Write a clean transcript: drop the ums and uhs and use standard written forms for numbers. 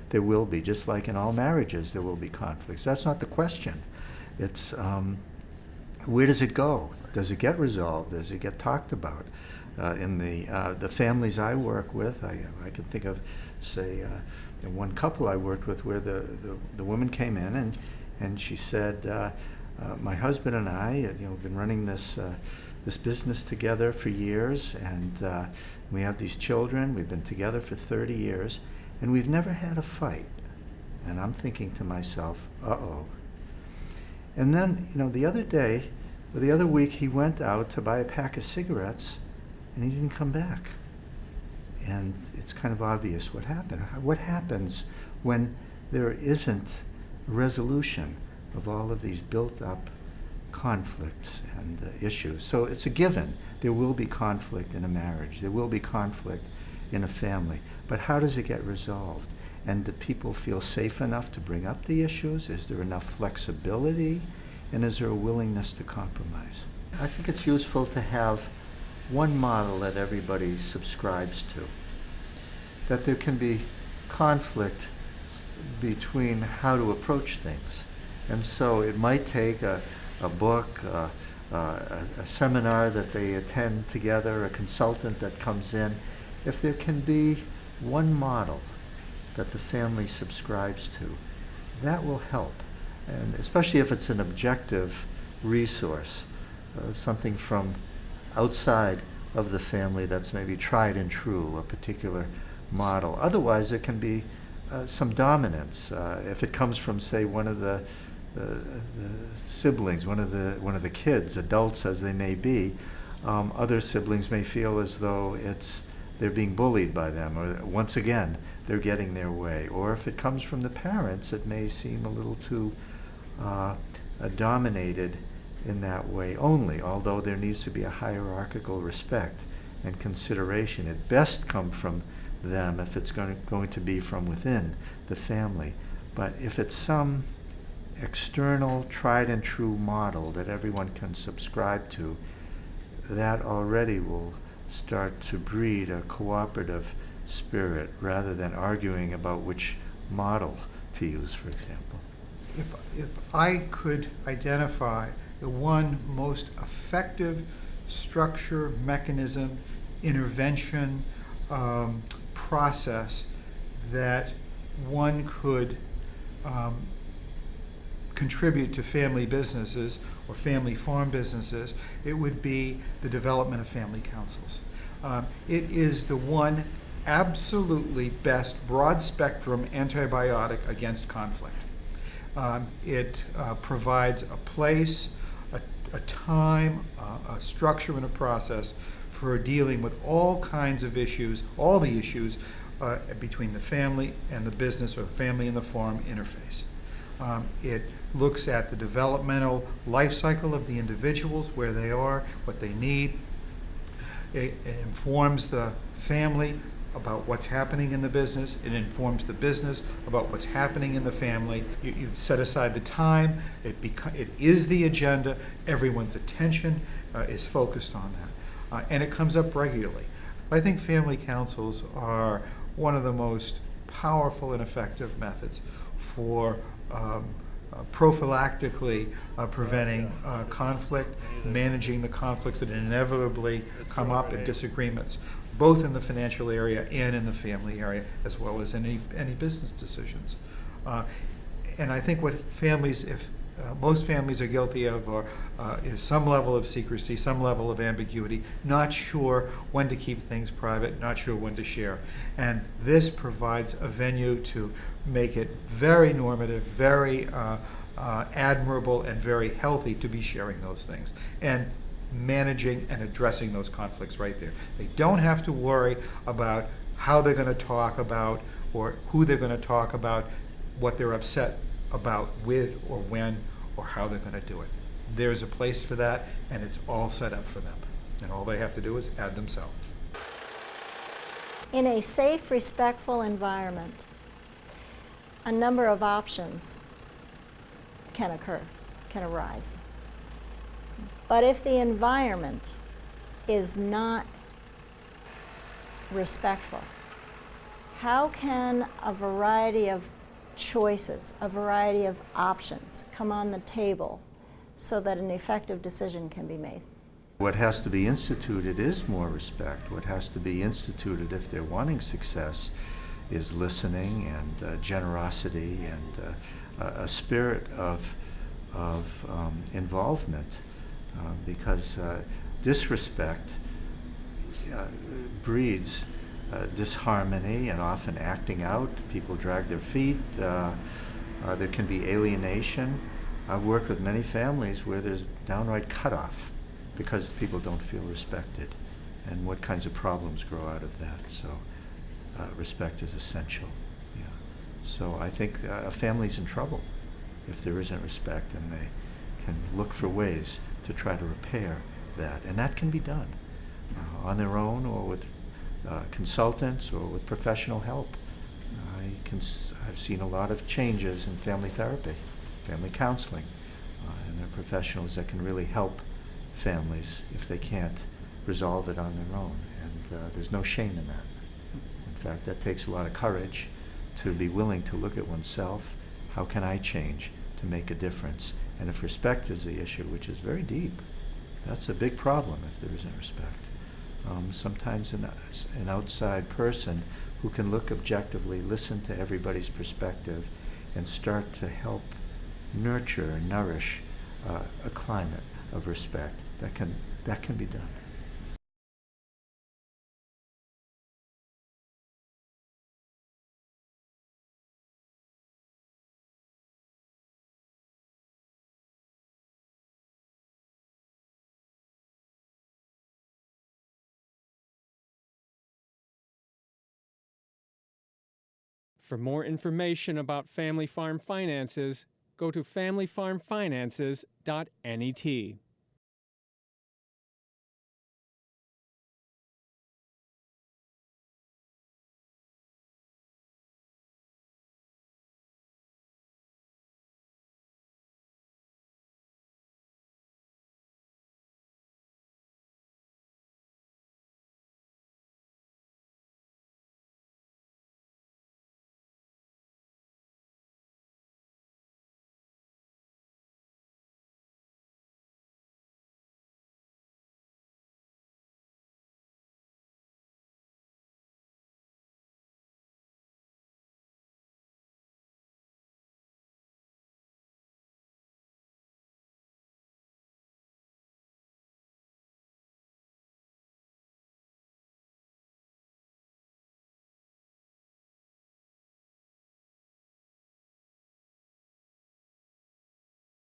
there will be, just like in all marriages, there will be conflicts. That's not the question. It's where does it go? Does it get resolved? Does it get talked about? In the families I work with, I can think of, say, one couple I worked with where the woman came in and she said, my husband and I, have been running this business together for years, and we have these children. We've been together for 30 years, and we've never had a fight. And I'm thinking to myself, uh-oh. And then, the other week, he went out to buy a pack of cigarettes, and he didn't come back. And it's kind of obvious what happened. What happens when there isn't a resolution of all of these built-up conflicts and issues? So it's a given. There will be conflict in a marriage. There will be conflict in a family. But how does it get resolved? And do people feel safe enough to bring up the issues? Is there enough flexibility? And is there a willingness to compromise? I think it's useful to have one model that everybody subscribes to. That there can be conflict between how to approach things. And so it might take a book, a seminar that they attend together, a consultant that comes in. If there can be one model that the family subscribes to, that will help. And especially if it's an objective resource, something from outside of the family that's maybe tried and true, a particular model. Otherwise, there can be some dominance. If it comes from, say, one of the siblings, one of the kids, adults as they may be, other siblings may feel as though they're being bullied by them, or once again, they're getting their way. Or if it comes from the parents, it may seem a little too dominated in that way only, although there needs to be a hierarchical respect and consideration. It best come from them if it's going to be from within the family. But if it's some external, tried and true model that everyone can subscribe to, that already will start to breed a cooperative spirit rather than arguing about which model to use, for example. If I could identify the one most effective structure, mechanism, intervention, process that one could contribute to family businesses or family farm businesses, it would be the development of family councils. It is the one absolutely best broad spectrum antibiotic against conflict. It provides a place, a time, a structure, and a process for dealing with all kinds of issues, all the issues between the family and the business, or the family and the farm interface. It looks at the developmental life cycle of the individuals, where they are, what they need. It informs the family about what's happening in the business. It informs the business about what's happening in the family. You set aside the time. It is the agenda. Everyone's attention is focused on that. And it comes up regularly. I think family councils are one of the most powerful and effective methods for prophylactically preventing conflict, managing the conflicts that inevitably come up in disagreements, both in the financial area and in the family area, as well as any business decisions. And I think what families, if most families are guilty of, or is some level of secrecy, some level of ambiguity, not sure when to keep things private, not sure when to share. And this provides a venue to make it very normative, very admirable, and very healthy to be sharing those things and managing and addressing those conflicts right there. They don't have to worry about how they're going to talk about, or who they're going to talk about, what they're upset about with, or when, or how they're going to do it. There's a place for that, and it's all set up for them. And all they have to do is add themselves. In a safe, respectful environment, a number of options can arise. But if the environment is not respectful, how can a variety of choices, a variety of options come on the table so that an effective decision can be made? What has to be instituted is more respect. What has to be instituted if they're wanting success is listening and generosity and a spirit of involvement, because disrespect breeds disharmony and often acting out. People drag their feet. There can be alienation. I've worked with many families where there's downright cutoff because people don't feel respected, and what kinds of problems grow out of that. So respect is essential. Yeah. So I think a family's in trouble if there isn't respect, and they can look for ways to try to repair that, and that can be done on their own or with consultants or with professional help. I've seen a lot of changes in family therapy, family counseling, and there are professionals that can really help families if they can't resolve it on their own, and there's no shame in that. In fact, that takes a lot of courage to be willing to look at oneself. How can I change to make a difference? And if respect is the issue, which is very deep, that's a big problem if there isn't respect. Sometimes an outside person who can look objectively, listen to everybody's perspective, and start to help nurture and nourish a climate of respect that can be done. For more information about Family Farm Finances, go to familyfarmfinances.net.